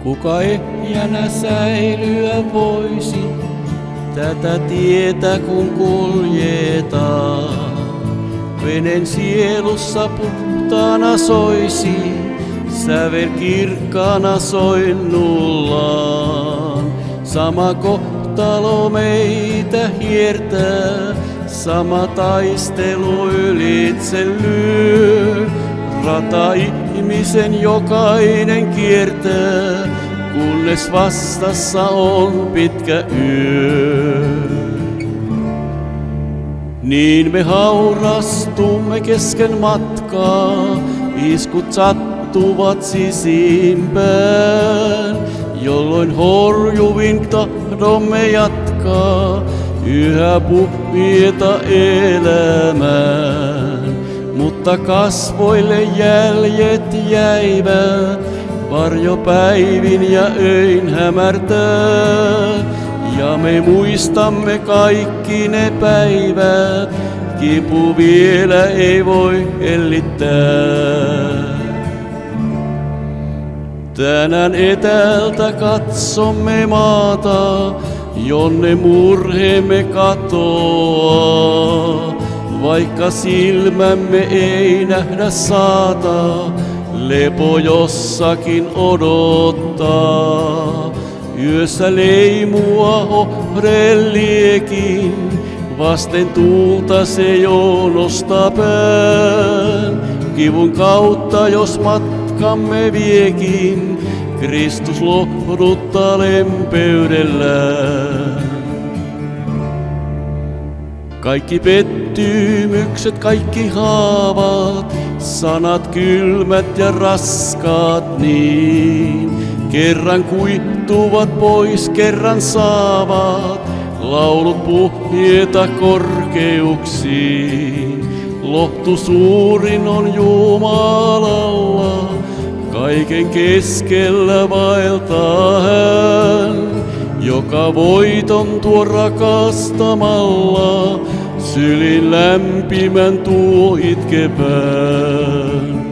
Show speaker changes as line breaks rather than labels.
Kuka ehjänä säilyä voisi tätä tietä kun kuljetaan? Venen sielussa puhtaana soisi, sävel kirkkaana soinnullaan. Sama kohtalo meitä hiertää, sama taistelu ylitse lyö. Rata ihmisen jokainen kiertää, kunnes vastassa on pitkä yö. Niin me haurastumme kesken matkaa, iskut sattuvat sisimpään, jolloin horjuvin tahdomme jatkaa yhä puhjeta elämään. Mutta kasvoille jäljet jäivät, varjopäivin ja öin hämärtää. Ja me muistamme kaikki ne päivät, kipu vielä ei voi hellittää. Tänään etäältä katsomme maata, jonne murheemme katoaa. Vaikka silmämme ei nähdä saata, lepo jossakin odottaa. Yössä leimua ohreliekin, vasten tuulta se jo nostaa pään. Kivun kautta jos matkamme viekin, Kristus lohduttaa lempeydellään. Kaikki pettymykset, kaikki haavat, sanat kylmät ja raskaat niin. Kerran kuihtuvat pois, kerran saavat, laulut puhjeta korkeuksiin. Lohtu suurin on Jumalalla, kaiken keskellä vaeltaa hän, joka voiton tuo rakastamalla, sylin lämpimän tuo itkevään.